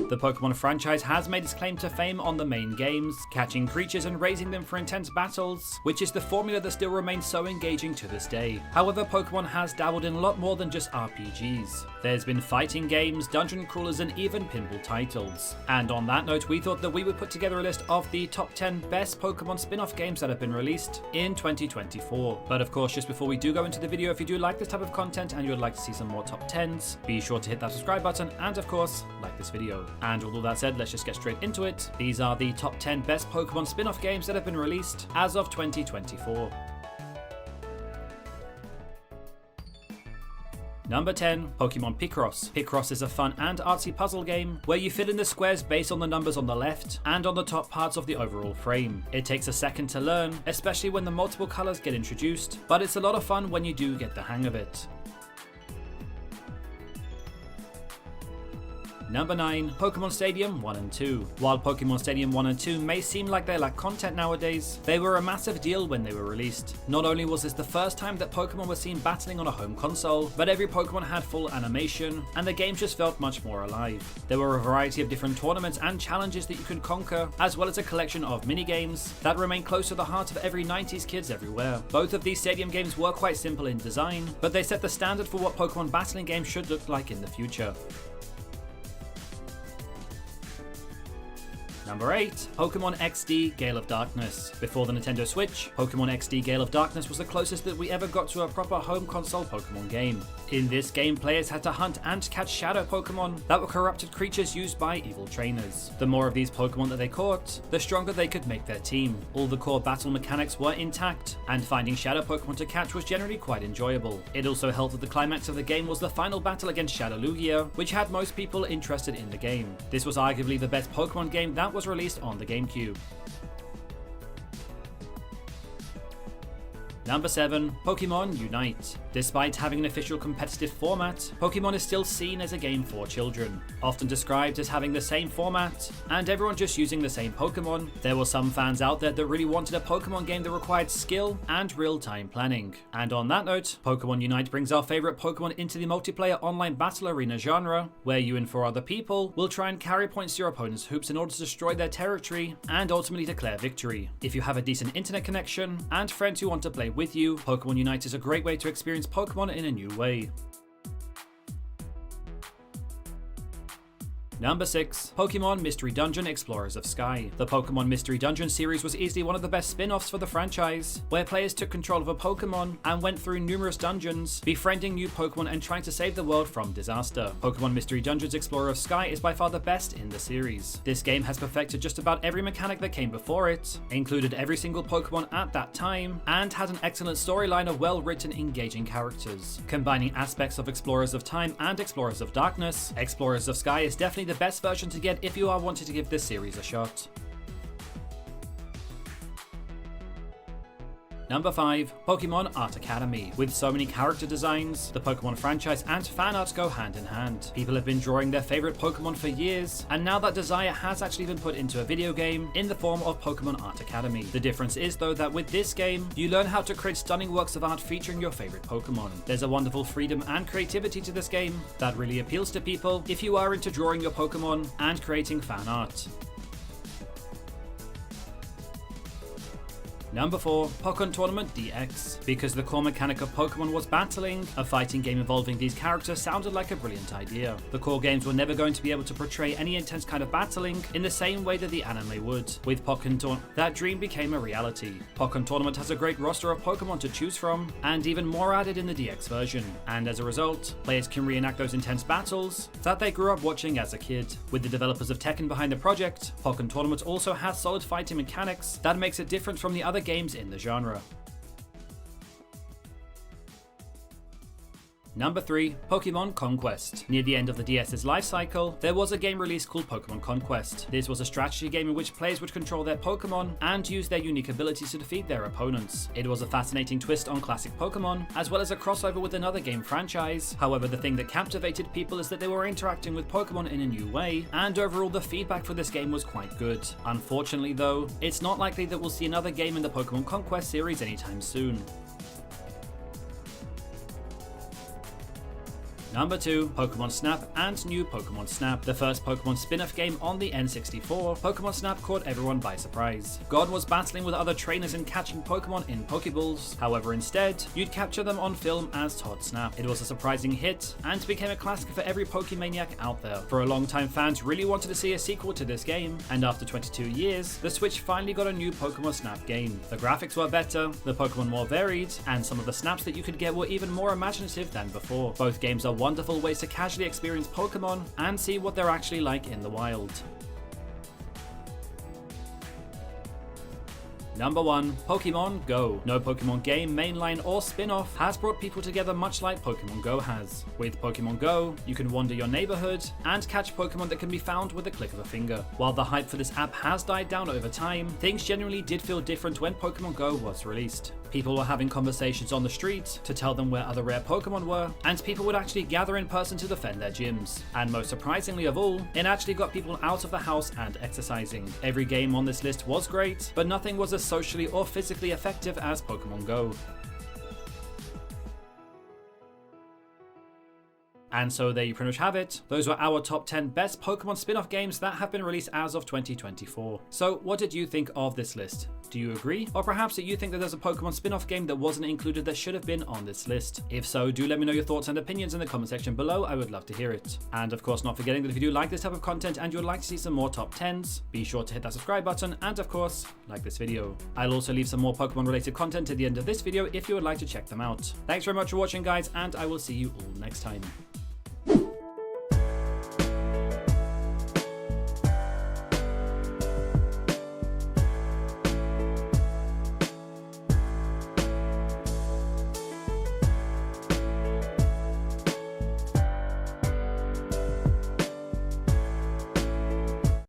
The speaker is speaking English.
The Pokemon franchise has made its claim to fame on the main games, catching creatures and raising them for intense battles, which is the formula that still remains so engaging to this day. However, Pokemon has dabbled in a lot more than just RPGs. There's been fighting games, dungeon crawlers, and even pinball titles. And on that note, we thought that we would put together a list of the top 10 best Pokemon spin-off games that have been released in 2024. But of course, just before we do go into the video, if you do like this type of content and you would like to see some more top 10s, be sure to hit that subscribe button and of course, like this video. And with all that said, let's just get straight into it. These are the top 10 best Pokemon spin-off games that have been released as of 2024. Number 10, Pokemon Picross. Picross is a fun and artsy puzzle game where you fill in the squares based on the numbers on the left and on the top parts of the overall frame. It takes a second to learn, especially when the multiple colors get introduced, but it's a lot of fun when you do get the hang of it. Number 9, Pokemon Stadium 1 and 2. While Pokemon Stadium 1 and 2 may seem like they lack content nowadays, they were a massive deal when they were released. Not only was this the first time that Pokemon were seen battling on a home console, but every Pokemon had full animation, and the game just felt much more alive. There were a variety of different tournaments and challenges that you could conquer, as well as a collection of minigames that remain close to the heart of every 90s kids everywhere. Both of these Stadium games were quite simple in design, but they set the standard for what Pokemon battling games should look like in the future. Number 8, Pokemon XD Gale of Darkness. Before the Nintendo Switch, Pokemon XD Gale of Darkness was the closest that we ever got to a proper home console Pokemon game. In this game, players had to hunt and catch shadow Pokemon that were corrupted creatures used by evil trainers. The more of these Pokemon that they caught, the stronger they could make their team. All the core battle mechanics were intact, and finding shadow Pokemon to catch was generally quite enjoyable. It also helped that the climax of the game was the final battle against Shadow Lugia, which had most people interested in the game. This was arguably the best Pokemon game that was released on the GameCube. Number 7, Pokémon Unite. Despite having an official competitive format, Pokémon is still seen as a game for children. Often described as having the same format, and everyone just using the same Pokémon, there were some fans out there that really wanted a Pokémon game that required skill and real-time planning. And on that note, Pokémon Unite brings our favorite Pokémon into the multiplayer online battle arena genre, where you and 4 other people will try and carry points to your opponent's hoops in order to destroy their territory and ultimately declare victory. If you have a decent internet connection and friends who want to play with you, Pokemon Unite is a great way to experience Pokemon in a new way. Number 6, Pokemon Mystery Dungeon Explorers of Sky. The Pokemon Mystery Dungeon series was easily one of the best spin-offs for the franchise, where players took control of a Pokemon and went through numerous dungeons, befriending new Pokemon and trying to save the world from disaster. Pokemon Mystery Dungeons Explorer of Sky is by far the best in the series. This game has perfected just about every mechanic that came before it, included every single Pokemon at that time, and had an excellent storyline of well-written, engaging characters. Combining aspects of Explorers of Time and Explorers of Darkness, Explorers of Sky is definitely the best version to get if you are wanting to give this series a shot. Number 5, Pokemon Art Academy. With so many character designs, the Pokemon franchise and fan art go hand in hand. People have been drawing their favorite Pokemon for years, and now that desire has actually been put into a video game in the form of Pokemon Art Academy. The difference is though that with this game, you learn how to create stunning works of art featuring your favorite Pokemon. There's a wonderful freedom and creativity to this game that really appeals to people if you are into drawing your Pokemon and creating fan art. Number 4, Pokken Tournament DX. Because the core mechanic of Pokemon was battling, a fighting game involving these characters sounded like a brilliant idea. The core games were never going to be able to portray any intense kind of battling in the same way that the anime would. With Pokken Tournament, that dream became a reality. Pokken Tournament has a great roster of Pokemon to choose from, and even more added in the DX version. And as a result, players can reenact those intense battles that they grew up watching as a kid. With the developers of Tekken behind the project, Pokken Tournament also has solid fighting mechanics that makes it different from the other games in the genre. Number 3, Pokemon Conquest. Near the end of the DS's life cycle, there was a game released called Pokemon Conquest. This was a strategy game in which players would control their Pokemon and use their unique abilities to defeat their opponents. It was a fascinating twist on classic Pokemon, as well as a crossover with another game franchise. However, the thing that captivated people is that they were interacting with Pokemon in a new way, and overall the feedback for this game was quite good. Unfortunately though, it's not likely that we'll see another game in the Pokemon Conquest series anytime soon. Number 2, Pokemon Snap and New Pokemon Snap. The first Pokemon spin-off game on the N64, Pokemon Snap caught everyone by surprise. God was battling with other trainers and catching Pokemon in Pokeballs. However, instead, you'd capture them on film as Todd Snap. It was a surprising hit and became a classic for every Pokemaniac out there. For a long time, fans really wanted to see a sequel to this game, and after 22 years, the Switch finally got a new Pokemon Snap game. The graphics were better, the Pokemon more varied, and some of the snaps that you could get were even more imaginative than before. Both games are wonderful ways to casually experience Pokemon and see what they're actually like in the wild. Number 1, Pokémon GO. No Pokemon game, mainline, or spin-off has brought people together much like Pokemon GO has. With Pokemon GO, you can wander your neighborhood and catch Pokemon that can be found with a click of a finger. While the hype for this app has died down over time, things genuinely did feel different when Pokemon GO was released. People were having conversations on the street to tell them where other rare Pokemon were, and people would actually gather in person to defend their gyms. And most surprisingly of all, it actually got people out of the house and exercising. Every game on this list was great, but nothing was as socially or physically effective as Pokemon GO. And so there you pretty much have it. Those were our top 10 best Pokemon spin-off games that have been released as of 2024. So what did you think of this list? Do you agree? Or perhaps that you think that there's a Pokemon spin-off game that wasn't included that should have been on this list? If so, do let me know your thoughts and opinions in the comment section below. I would love to hear it. And of course, not forgetting that if you do like this type of content and you would like to see some more top 10s, be sure to hit that subscribe button and of course, like this video. I'll also leave some more Pokemon related content at the end of this video if you would like to check them out. Thanks very much for watching guys, and I will see you all next time.